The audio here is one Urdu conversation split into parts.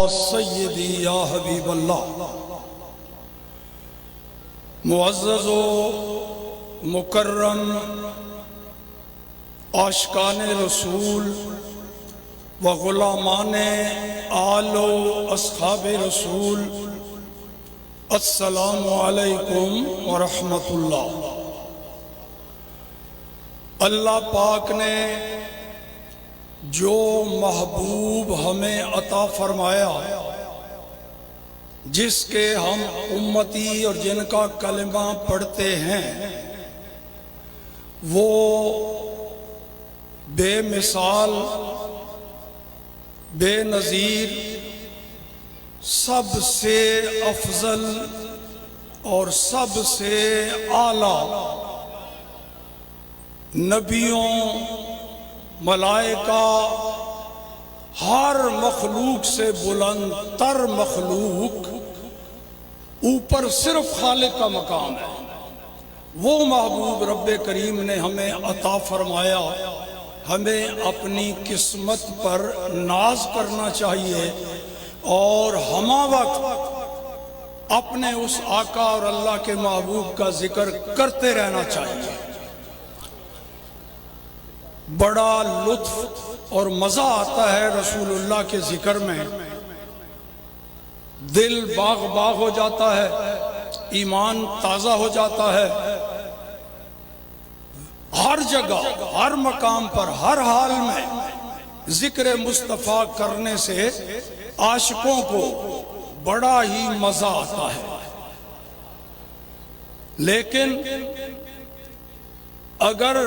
سیدی یا حبیب اللہ، معزز و مکرم عاشقان رسول و غلامان آل و اصحاب رسول، السلام علیکم ورحمۃ اللہ۔ اللہ پاک نے جو محبوب ہمیں عطا فرمایا، جس کے ہم امتی اور جن کا کلمہ پڑھتے ہیں، وہ بے مثال، بے نظیر، سب سے افضل اور سب سے اعلیٰ نبیوں، ملائکہ، ہر مخلوق سے بلند تر مخلوق، اوپر صرف خالق کا مقام ہے۔ وہ محبوب رب کریم نے ہمیں عطا فرمایا۔ ہمیں اپنی قسمت پر ناز کرنا چاہیے اور ہمہ وقت اپنے اس آقا اور اللہ کے محبوب کا ذکر کرتے رہنا چاہیے۔ بڑا لطف اور مزہ آتا ہے رسول اللہ کے ذکر میں، دل باغ باغ ہو جاتا ہے، ایمان تازہ ہو جاتا ہے۔ ہر جگہ، ہر مقام پر، ہر حال میں ذکر مصطفیٰ کرنے سے عاشقوں کو بڑا ہی مزہ آتا ہے۔ لیکن اگر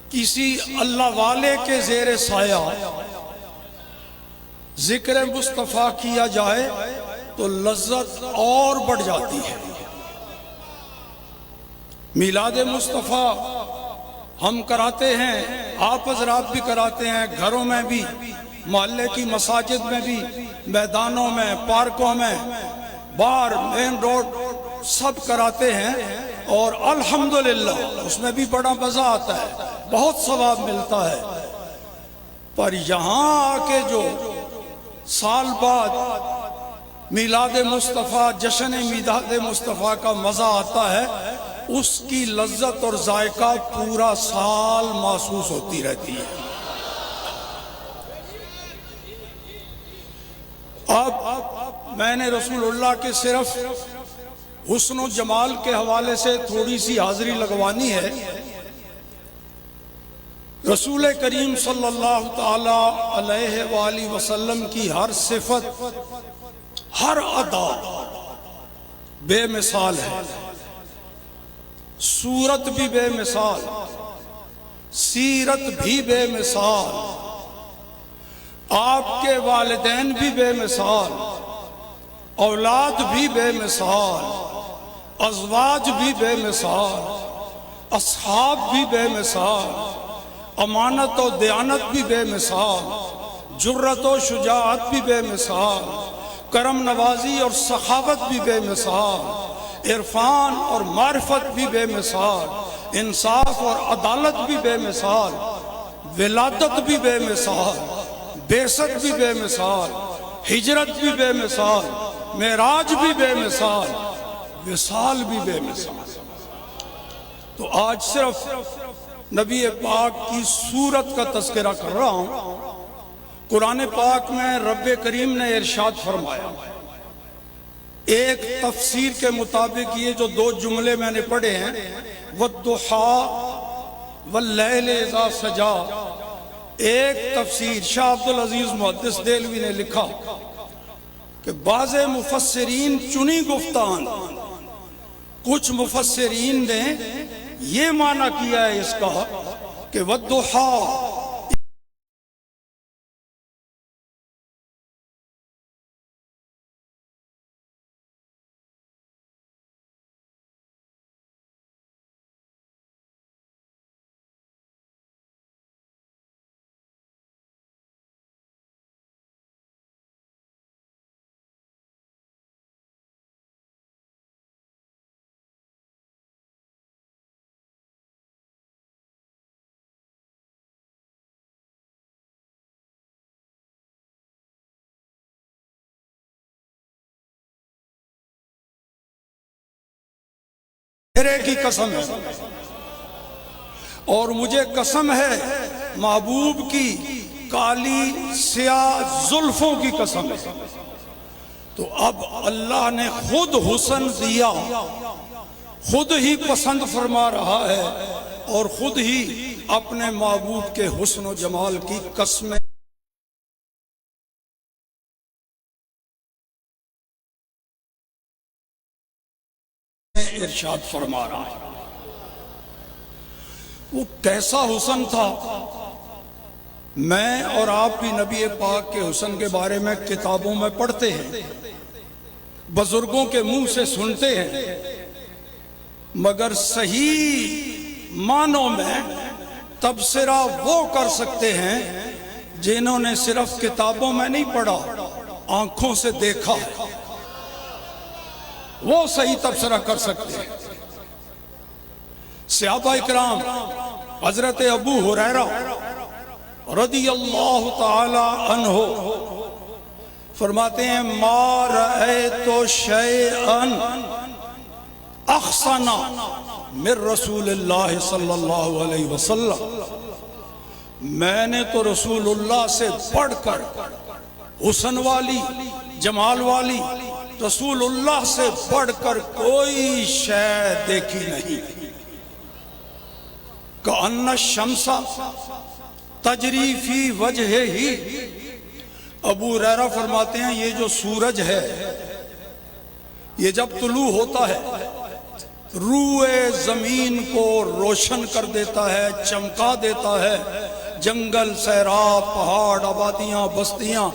کسی اللہ والے کے زیر سایہ ذکر مصطفیٰ کیا جائے تو لذت اور بڑھ جاتی ہے۔ میلاد مصطفیٰ ہم کراتے ہیں، آپ حضرات بھی کراتے ہیں، گھروں میں بھی، محلے کی مساجد میں بھی، میدانوں میں، پارکوں میں، باہر مین روڈ، سب کراتے ہیں، اور الحمدللہ اس میں بھی بڑا مزہ آتا ہے، بہت ثواب ملتا ہے۔ پر یہاں آ کے جو سال بعد میلاد مصطفیٰ، جشن میلاد مصطفیٰ کا مزہ آتا ہے، اس کی لذت اور ذائقہ پورا سال محسوس ہوتی رہتی ہے۔ اب میں نے رسول اللہ کے صرف حسن و جمال کے حوالے سے تھوڑی سی حاضری لگوانی ہے۔ رسول کریم صلی اللہ تعالی علیہ وآلہ وسلم کی ہر صفت، ہر ادا بے مثال ہے۔ صورت بھی بے مثال، سیرت بھی بے مثال، آپ کے والدین بھی بے مثال، اولاد بھی بے مثال، ازواج بھی بے مثال، اصحاب بھی بے مثال، امانت و دیانت بھی بے مثال، جرت و شجاعت بھی بے مثال، کرم نوازی اور سخاوت بھی بے مثال، عرفان اور معرفت بھی بے مثال، انصاف اور عدالت بھی بے مثال، ولادت بھی بے مثال، بعثت بھی بے مثال، ہجرت بھی بے مثال، معراج بھی بے مثال، وصال بھی بے مثال۔ تو آج صرف نبی پاک کی صورت کا تذکرہ کر رہا ہوں۔ قرآن پاک میں رب کریم نے ارشاد فرمایا، ایک تفسیر کے مطابق یہ جو دو جملے میں نے پڑھے ہیں، وَالضُّحَىٰ وَاللَّيْلِ إِذَا سَجَىٰ، ایک تفسیر شاہ عبدالعزیز محدث دہلوی نے لکھا کہ بعض مفسرین چنی گفتان، کچھ مفسرین نے یہ معنی کیا ہے اس کا کہ وَالضُّحَىٰ چہرے کی قسم ہے، اور مجھے قسم ہے محبوب کی کالی سیاہ زلفوں کی قسم ہے۔ تو اب اللہ نے خود حسن دیا، خود ہی پسند فرما رہا ہے، اور خود ہی اپنے محبوب کے حسن و جمال کی قسمیں ارشاد فرما رہا ہے۔ وہ کیسا حسن تھا، میں اور آپ بھی نبی پاک کے حسن کے بارے میں کتابوں میں پڑھتے ہیں، بزرگوں کے منہ سے سنتے ہیں، مگر صحیح معنوں میں تبصرہ وہ کر سکتے ہیں جنہوں نے صرف کتابوں میں نہیں پڑھا، آنکھوں سے دیکھا ہے، وہ صحیح تبصرہ کر سکتے ہیں۔ صحابہ اکرام حضرت ابو ہریرہ رضی اللہ تعالی عنہ فرماتے ہیں ما رأیت شیئا احسن من رسول اللہ صلی اللہ علیہ وسلم، میں نے تو رسول اللہ سے بڑھ کر حسن والی جمال والی رسول اللہ سے بڑھ کر کوئی شے دیکھی نہیں۔ کأن الشمس تجری فی وجہہ، ابو ہریرہ فرماتے ہیں یہ جو سورج ہے یہ جب طلوع ہوتا ہے روئے زمین کو روشن کر دیتا ہے، چمکا دیتا ہے، جنگل سیراب پہاڑ آبادیاں بستیاں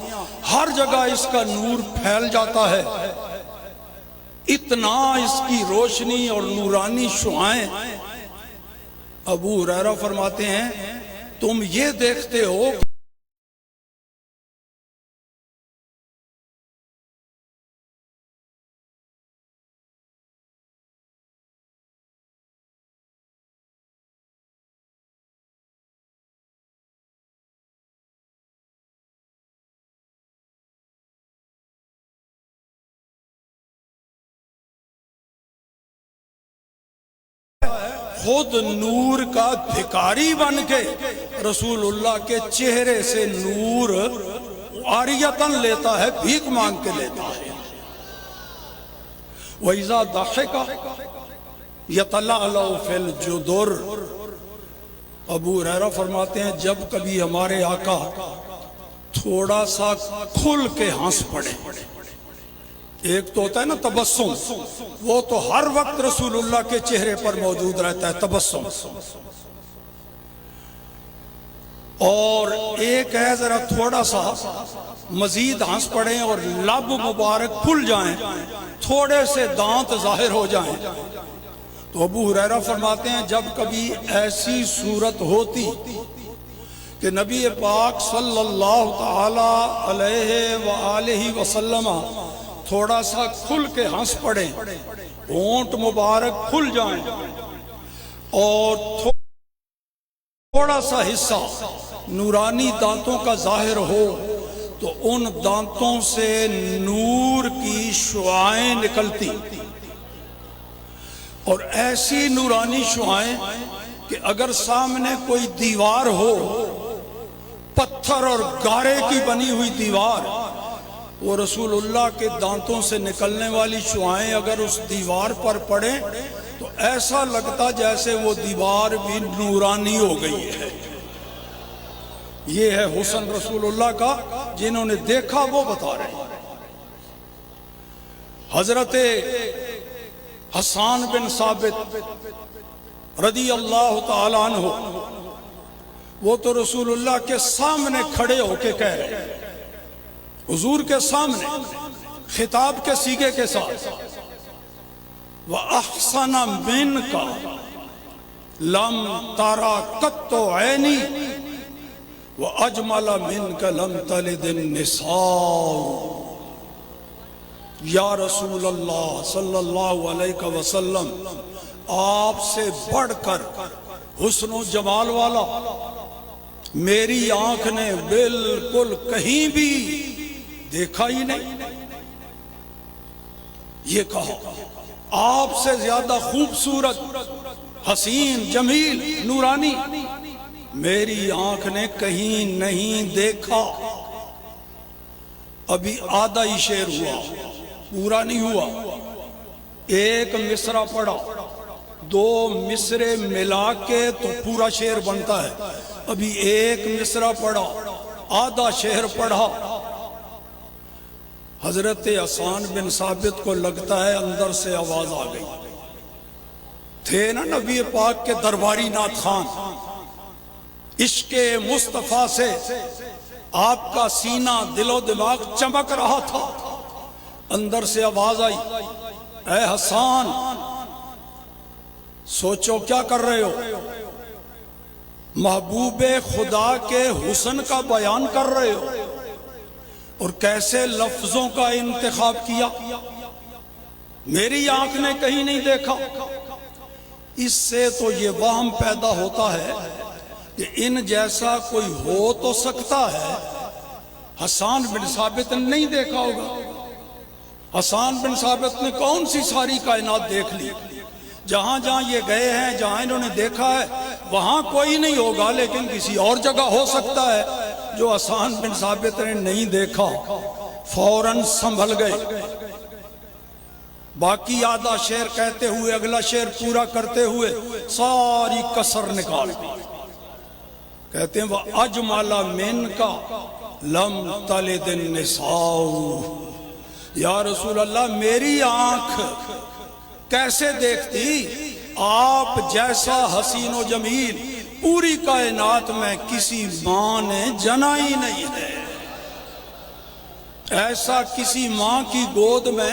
ہر جگہ اس کا نور پھیل جاتا ہے، اتنا اس کی روشنی اور نورانی شعائیں۔ ابو ہریرہ فرماتے ہیں تم یہ دیکھتے ہو خود نور کا بھکاری بن کے رسول اللہ کے چہرے سے نور عاریتاً لیتا ہے، بھیک مانگ کے لیتا ہے۔ وَإِذَا ضَحِكَ يَتَلَأْلَؤُ فِي الْجُدُرِ، ابو ہریرہ فرماتے ہیں جب کبھی ہمارے آقا تھوڑا سا کھل کے ہنس پڑے، ایک تو ہوتا ہے نا تبسم، وہ تو ہر وقت رسول اللہ کے چہرے پر موجود رہتا ہے تبسم، اور ایک ہے ذرا تھوڑا سا مزید ہنس پڑیں اور لب مبارک کھل جائیں، تھوڑے سے دانت ظاہر ہو جائیں۔ تو ابو ہریرہ فرماتے ہیں جب کبھی ایسی صورت ہوتی کہ نبی پاک صلی اللہ تعالی علیہ وآلہ وسلم تھوڑا سا کھل کے ہنس پڑے، ہونٹ مبارک کھل جائیں اور تھوڑا سا حصہ نورانی دانتوں کا ظاہر ہو، تو ان دانتوں سے نور کی شعائیں نکلتی، اور ایسی نورانی شعائیں کہ اگر سامنے کوئی دیوار ہو، پتھر اور گارے کی بنی ہوئی دیوار، وہ رسول اللہ کے دانتوں سے نکلنے والی شعائیں اگر اس دیوار پر پڑیں تو ایسا لگتا جیسے وہ دیوار بھی نورانی ہو گئی ہے۔ یہ ہے حسن رسول اللہ کا، جنہوں نے دیکھا وہ بتا رہے ہیں۔ حضرت حسان بن ثابت رضی اللہ تعالی عنہ وہ تو رسول اللہ کے سامنے کھڑے ہو کے کہہ رہے ہیں، حضور کے سامنے خطاب کے سیغے کے ساتھ، وَأَحْسَنَ مِنْكَ لَمْ تَرَ قَطُّ عَيْنِي وَأَجْمَلَ مِنْكَ لَمْ تَلِدِ النِّسَاءُ، یا رسول اللہ صلی اللہ علیہ وسلم آپ سے بڑھ کر حسن و جمال والا میری آنکھ نے بالکل کہیں بھی دیکھا ہی نہیں۔ یہ کہا آپ سے زیادہ خوبصورت، حسین، جمیل، نورانی میری آنکھ نے کہیں نہیں دیکھا۔ ابھی آدھا ہی شعر ہوا، پورا نہیں ہوا۔ ایک مصرع پڑھا، دو مصرے ملا کے تو پورا شعر بنتا ہے۔ ابھی ایک مصرع پڑھا، آدھا شعر پڑھا۔ حضرت حسان بن ثابت کو لگتا ہے اندر سے آواز آ گئی۔ تھے نا نبی پاک کے درباری نعت خان، عشق مصطفیٰ سے آپ کا سینہ دل و دماغ چمک رہا تھا۔ اندر سے آواز آئی، اے حسان سوچو کیا کر رہے ہو؟ محبوب خدا کے حسن کا بیان کر رہے ہو اور کیسے لفظوں کا انتخاب کیا، میری آنکھ نے کہیں نہیں دیکھا۔ اس سے تو یہ وہم پیدا ہوتا ہے کہ ان جیسا کوئی ہو تو سکتا ہے۔ حسان بن ثابت نے نہیں دیکھا ہوگا۔ حسان بن ثابت نے کون سی ساری کائنات دیکھ لی؟ جہاں جہاں یہ گئے ہیں، جہاں انہوں نے دیکھا ہے وہاں کوئی نہیں ہوگا، لیکن کسی اور جگہ ہو سکتا ہے جو حسان بن ثابت نے نہیں دیکھا۔ فوراً سنبھل گئے۔ باقی آدھا شعر کہتے ہوئے اگلا شعر پورا کرتے ہوئے ساری کسر نکال دی۔ کہتے ہیں وَأَجْمَلَ مِنْكَ لَمْ تَلِدِ النِّسَاءُ، یا رسول اللہ میری آنکھ کیسے دیکھتی؟ آپ جیسا حسین و جمیل پوری کائنات میں کسی ماں نے جنا ہی نہیں ہے۔ ایسا کسی ماں کی گود میں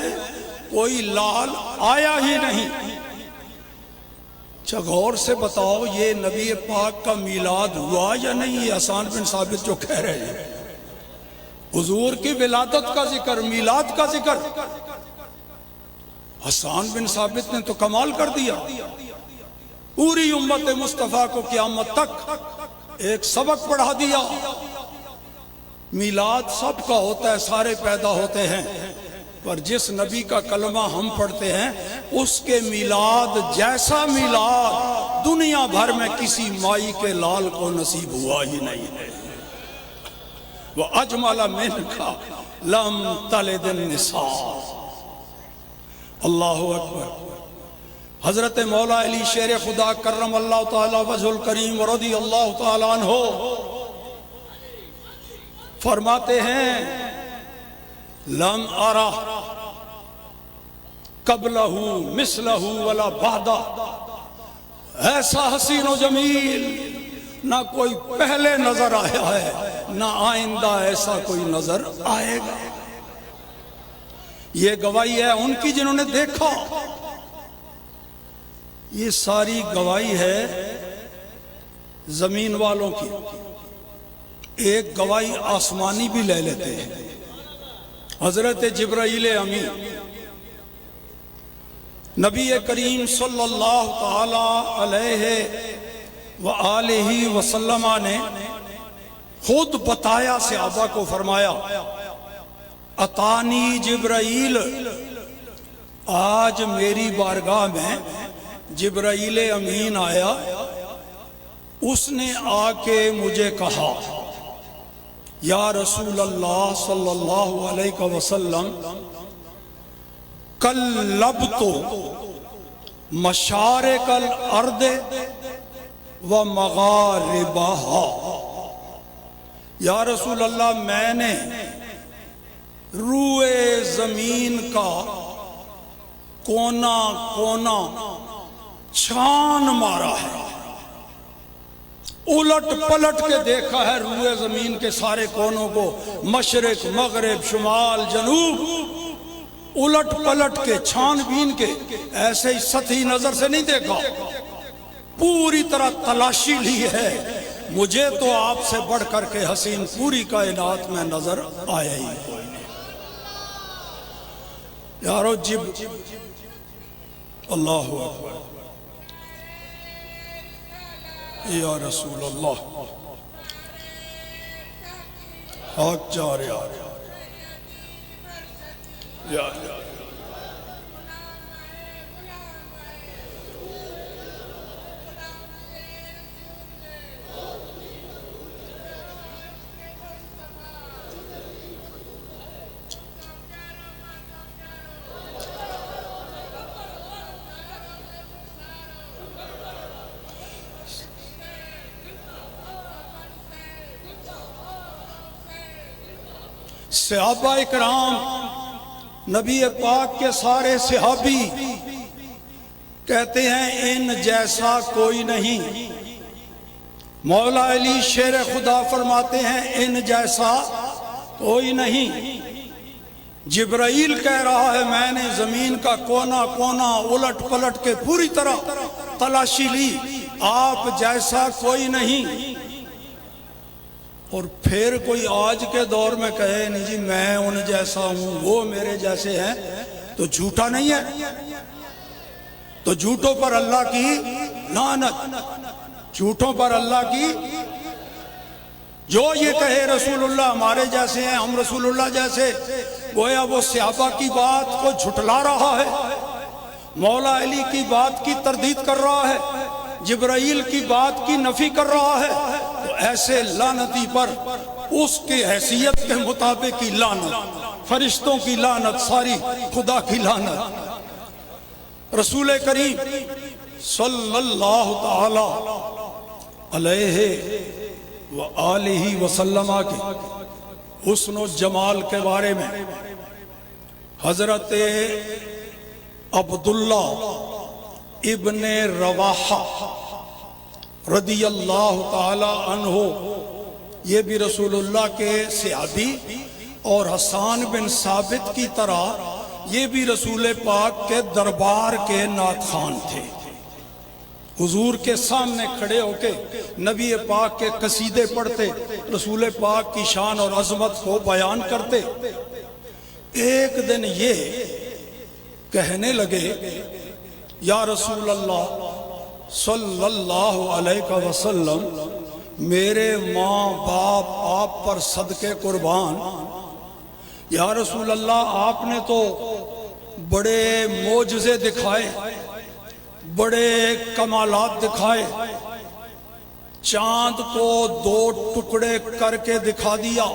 کوئی لال آیا ہی نہیں۔ غور سے بتاؤ یہ نبی پاک کا میلاد ہوا یا نہیں؟ یہ حسان بن ثابت جو کہہ رہے ہیں حضور کی ولادت کا ذکر، میلاد کا ذکر، حسان بن ثابت نے تو کمال کر دیا۔ پوری امت مصطفیٰ کو قیامت تک ایک سبق پڑھا دیا۔ میلاد سب کا ہوتا ہے، سارے پیدا ہوتے ہیں، پر جس نبی کا کلمہ ہم پڑھتے ہیں اس کے میلاد جیسا میلاد دنیا بھر میں کسی مائی کے لال کو نصیب ہوا ہی نہیں ہے۔ وَأَجْمَلَ مِنْكَ لَمْ تَلِدِ النِّسَاءُ۔ اللہ اکبر۔ حضرت مولا علی شیر خدا کرم اللہ تعالی وجہ الکریم رضی اللہ تعالی عنہ فرماتے ہیں لم ارہ قبلہ مثلہ ولا بعدہ، ایسا حسین و جمیل نہ کوئی پہلے نظر آیا ہے نہ آئندہ ایسا کوئی نظر آئے گا۔ یہ گواہی ہے ان کی جنہوں نے دیکھا۔ یہ ساری گواہی ہے زمین والوں کی، ایک گواہی آسمانی بھی لے لیتے ہیں۔ حضرت جبرائیل امین نبی کریم صلی اللہ تعالی علیہ وآلہ وسلم نے خود بتایا، صحابہ کو فرمایا اتانی جبرائیل، آج میری بارگاہ میں جبرائیل امین آیا، اس نے آ کے مجھے کہا یا رسول اللہ صلی اللہ علیہ وسلم قلبت مشارق الارض و مغاربہا، یا رسول اللہ میں نے روئے زمین کا کونا کونا چھان مارا ہے، الٹ پلٹ کے دیکھا ہے روئے زمین کے سارے کونوں کو، مشرق مغرب شمال جنوب، الٹ پلٹ کے چھان بین کے، ایسے ہی سطحی نظر سے نہیں دیکھا، پوری طرح تلاشی لی ہے۔ مجھے تو آپ سے بڑھ کر کے حسین پوری کائنات میں نظر آیا ہی کوئی نہیں۔ یارو اللہ اکبر یا رسول اللہ، حق جا رہا یا صحابہ اکرام، نبی پاک کے سارے صحابی کہتے ہیں ان جیسا کوئی نہیں۔ مولا علی شیر خدا فرماتے ہیں ان جیسا کوئی نہیں۔ جبرائیل کہہ رہا ہے میں نے زمین کا کونا کونا الٹ پلٹ کے پوری طرح تلاشی لی، آپ جیسا کوئی نہیں۔ اور پھر کوئی آج کے دور میں کہے نہیں جی میں ان جیسا ہوں، وہ میرے جیسے ہیں، تو جھوٹا نہیں ہے؟ تو جھوٹوں پر اللہ کی لعنت، جھوٹوں پر اللہ کی۔ جو یہ کہے رسول اللہ ہمارے جیسے ہیں، ہم رسول اللہ جیسے، گویا وہ صحابہ کی بات کو جھٹلا رہا ہے، مولا علی کی بات کی تردید کر رہا ہے، جبرائیل کی بات کی نفی کر رہا ہے۔ تو ایسے لعنتی پر اس کی حیثیت کے مطابق کی لعنت، فرشتوں کی لعنت، ساری خدا کی لعنت۔ رسول کریم صلی اللہ تعالی علیہ وآلہ وسلم کے حسن و جمال کے بارے میں حضرت عبداللہ ابن رواحہ رضی اللہ تعالی عنہ، یہ بھی رسول اللہ کے صحابی، اور حسان بن ثابت کی طرح یہ بھی رسول پاک کے دربار کے نعت خوان تھے۔ حضور کے سامنے کھڑے ہو کے نبی پاک کے قصیدے پڑھتے، رسول پاک کی شان اور عظمت کو بیان کرتے۔ ایک دن یہ کہنے لگے یا رسول اللہ صلی اللہ علیہ وسلم، میرے ماں باپ آپ پر صدقے قربان۔ یا رسول اللہ آپ نے تو بڑے معجزے دکھائے، بڑے کمالات دکھائے، چاند کو 2 ٹکڑے کر کے دکھا دیا،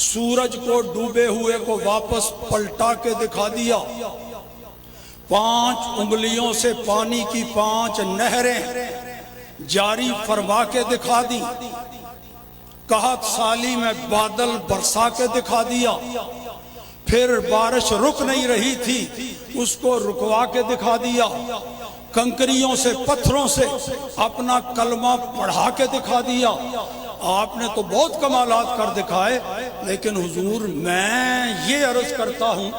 سورج کو ڈوبے ہوئے کو واپس پلٹا کے دکھا دیا، 5 انگلیوں سے پانی کی 5 نہریں جاری فرما کے دکھا دی، قحط سالی میں بادل برسا کے دکھا دیا، پھر بارش رک نہیں رہی تھی اس کو رکوا کے دکھا دیا، کنکریوں سے پتھروں سے اپنا کلمہ پڑھا کے دکھا دیا۔ آپ نے تو بہت کمالات کر دکھائے، لیکن حضور میں یہ عرض کرتا ہوں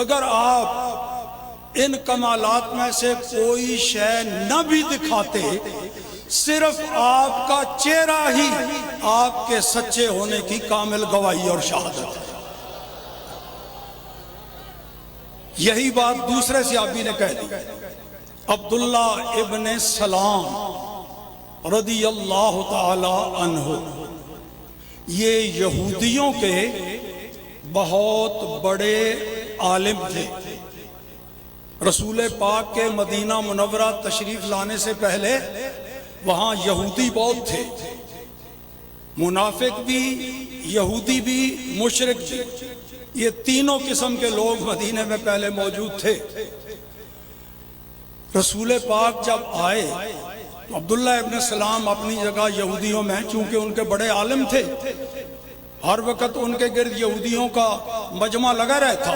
اگر آپ ان کمالات میں سے کوئی شے نہ بھی دکھاتے، صرف آپ کا چہرہ ہی آپ کے سچے ہونے کی کامل گواہی اور شہادت ہے۔ یہی بات دوسرے صحابی نے کہہ دی، عبداللہ ابن سلام رضی اللہ تعالی عنہ، یہ یہودیوں کے بہت بڑے عالم تھے۔ رسول پاک کے مدینہ منورہ تشریف لانے سے پہلے وہاں یہودی بہت تھے، منافق بھی، یہودی بھی، مشرک بھی، یہ تینوں قسم کے لوگ مدینے میں پہلے موجود تھے۔ رسول پاک جب آئے تو عبداللہ ابن سلام اپنی جگہ یہودیوں میں، چونکہ ان کے بڑے عالم تھے، ہر وقت ان کے گرد یہودیوں کا مجمع لگا رہتا،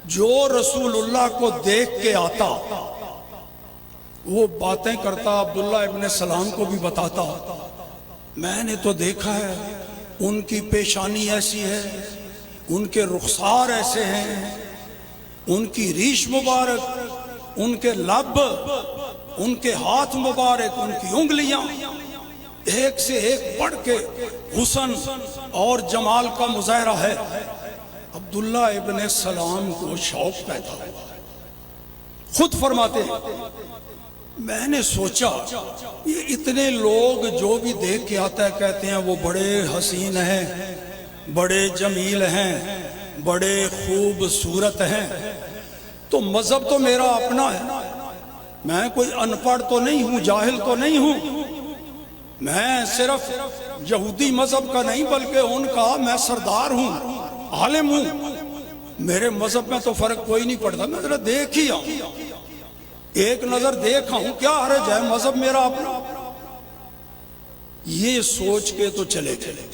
جو رسول اللہ کو دیکھ کے آتا وہ باتیں کرتا، عبداللہ ابن سلام کو بھی بتاتا، میں نے تو دیکھا ہے ان کی پیشانی ایسی ہے، ان کے رخسار ایسے ہیں، ان کی ریش مبارک، ان کے لب، ان کے ہاتھ مبارک، ان کی انگلیاں ایک سے ایک بڑھ کے حسن اور جمال کا مظاہرہ ہے۔ عبداللہ ابن سلام کو شوق پیدا ہوا، خود فرماتے ہیں میں نے سوچا یہ اتنے لوگ جو بھی دیکھ کے آتا ہے کہتے ہیں وہ بڑے حسین ہیں، بڑے جمیل ہیں، بڑے خوبصورت ہیں، تو مذہب تو میرا اپنا ہے، میں کوئی ان پڑھ تو نہیں ہوں، جاہل تو نہیں ہوں، میں صرف یہودی مذہب کا نہیں بلکہ ان کا میں سردار ہوں، عالم ہوں، میرے مذہب میں تو فرق کوئی نہیں پڑتا، میں ذرا دیکھ ہی آؤں، ایک نظر دیکھا ہوں، کیا حرج ہے، مذہب میرا اپنا۔ یہ سوچ کے تو چلے گئے۔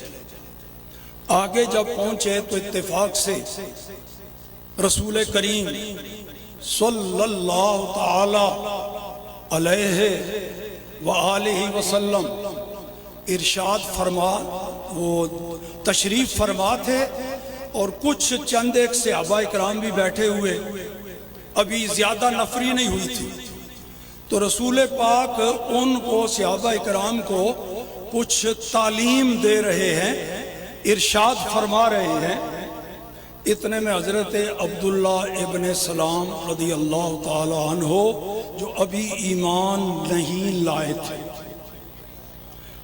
آگے جب پہنچے تو اتفاق سے رسول کریم صلی اللہ تعالی علیہ وآلہ وسلم ارشاد فرما، وہ تشریف فرما تھے، اور کچھ چند ایک صحابہ اکرام بھی بیٹھے ہوئے، ابھی زیادہ نفری نہیں ہوئی تھی، تو رسول پاک ان کو صحابہ اکرام کو کچھ تعلیم دے رہے ہیں، ارشاد فرما رہے ہیں۔ اتنے میں حضرت عبداللہ ابن سلام رضی اللہ تعالی عنہ جو ابھی ایمان نہیں لائے تھے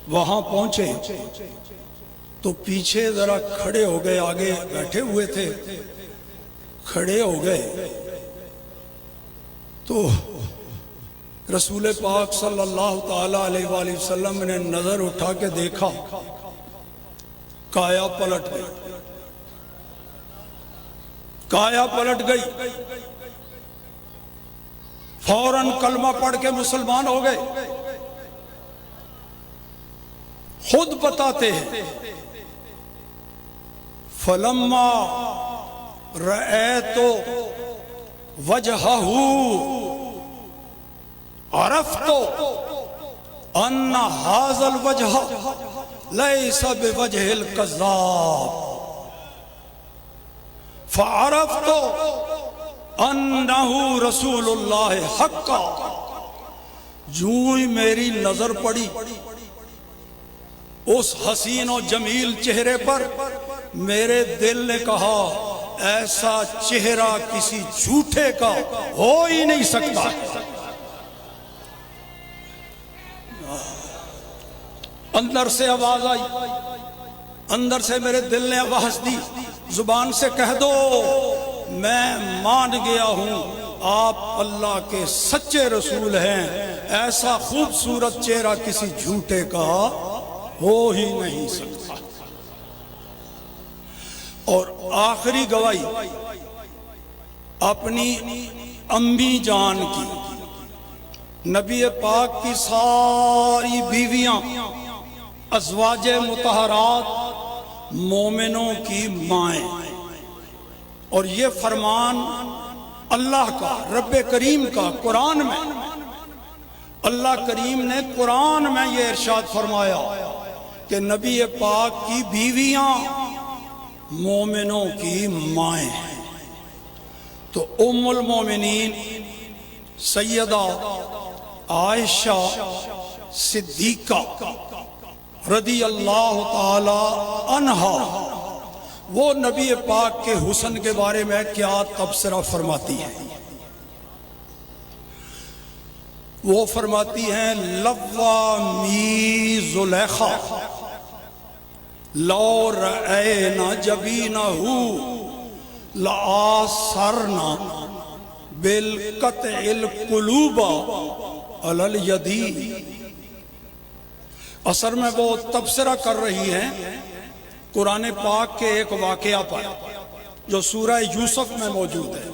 وہاں پہنچے تو پیچھے ذرا کھڑے ہو گئے، آگے بیٹھے ہوئے تھے کھڑے ہو گئے، تو رسول پاک صلی اللہ تعالی علیہ وآلہ وسلم نے نظر اٹھا کے دیکھا، کایا پلٹ گئی، کایا پلٹ گئی، فوراً کلمہ پڑھ کے مسلمان ہو گئے۔ خود بتاتے ہیں فلما رأیت وجہہ عرفت ان ھذا الوجہ لیس بوجہ الکذاب فعرفت انہ رسول اللہ حقا۔ جو ہی میری نظر پڑی اس حسین و جمیل چہرے پر، میرے دل نے کہا ایسا چہرہ کسی جھوٹے کا ہو ہی نہیں سکتا۔ اندر سے آواز آئی، اندر سے میرے دل نے آواز دی، زبان سے کہہ دو میں مان گیا ہوں آپ اللہ کے سچے رسول ہیں، ایسا خوبصورت چہرہ کسی جھوٹے کا ہو ہی نہیں سکتا۔ اور آخری گواہی اپنی امی جان کی، نبی پاک کی ساری بیویاں ازواج مطہرات مومنوں کی مائیں، اور یہ فرمان اللہ کا، رب کریم کا، قرآن میں اللہ کریم نے قرآن میں یہ ارشاد فرمایا کہ نبی پاک کی بیویاں مومنوں کی مائیں ہیں۔ تو ام المومنین سیدہ عائشہ صدیقہ رضی اللہ تعالی عنہا، وہ نبی پاک کے حسن کے بارے میں کیا تبصرہ فرماتی ہیں؟ وہ فرماتی ہیں لوامی زلیخا لو رأینا جبینہ لآثرنا بالقطع القلوب علی الیدی۔ اثر میں وہ تبصرہ کر رہی ہیں قرآن پاک کے ایک واقعہ پر جو سورہ یوسف میں موجود ہے۔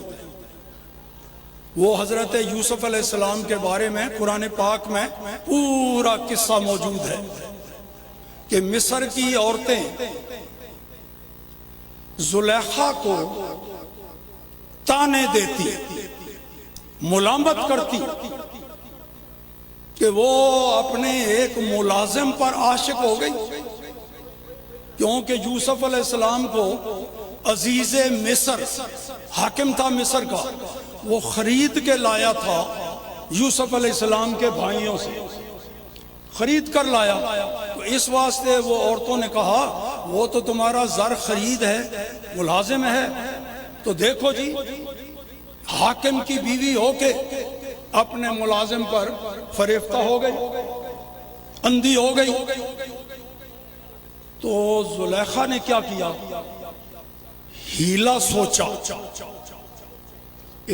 وہ حضرت یوسف علیہ السلام کے بارے میں قرآن پاک میں پورا قصہ موجود ہے کہ مصر کی عورتیں زلیخا کو تانے دیتی، ملامت کرتی کہ وہ اپنے ایک ملازم پر عاشق ہو گئی، کیونکہ یوسف علیہ السلام کو عزیز مصر، حاکم تھا مصر کا، وہ خرید کے لایا تھا یوسف علیہ السلام کے بھائیوں سے، خرید کر لایا۔ تو اس واسطے وہ عورتوں نے کہا وہ تو تمہارا زر خرید ہے، ملازم ہے، تو دیکھو جی حاکم کی بیوی ہو کے اپنے ملازم پر فریفتہ ہو گئی، اندھی ہو گئی۔ تو زلیخا نے کیا کیا؟ ہیلا سوچا،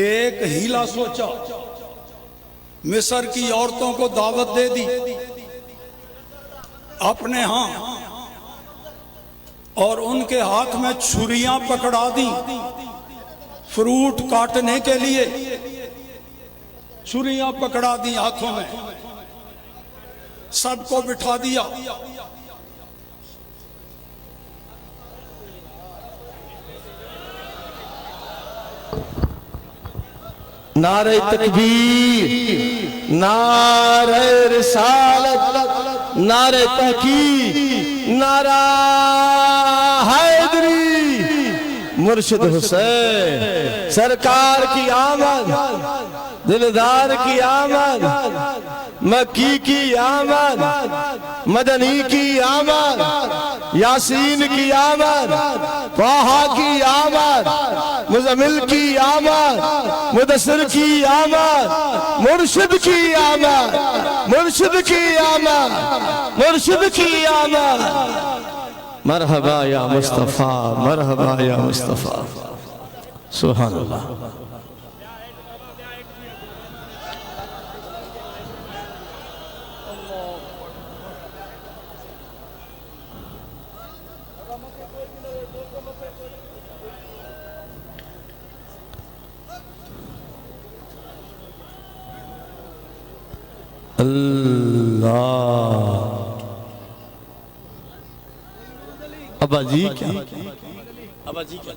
ایک ہیلا سوچا، مصر کی عورتوں کو دعوت دے دی اپنے ہاں، اور ان کے ہاتھ میں چھریاں پکڑا دی فروٹ کاٹنے کے لیے، چھریاں پکڑا دی ہاتھوں میں، سب کو بٹھا دیا، نعرہ تکبیر، نعرہ رسالت، نعرہ تحقیق، نعرہ حیدری، مرشد حسین سرکار کی آمد، دلدار کی آمد، مکی کی آمد، مدنی کی آمد، یاسین کی آمد، طٰہٰ کی آمد، مزمل کی آمد، مدثر کی آمد، مرشد کی آمد، مرشد کی آمد، مرشد کی آمد۔ مرحبا یا مصطفیٰ، مرحبا یا مصطفیٰ، سبحان اللہ۔ اللہ ابا جی کیا؟ ابا جی کیا؟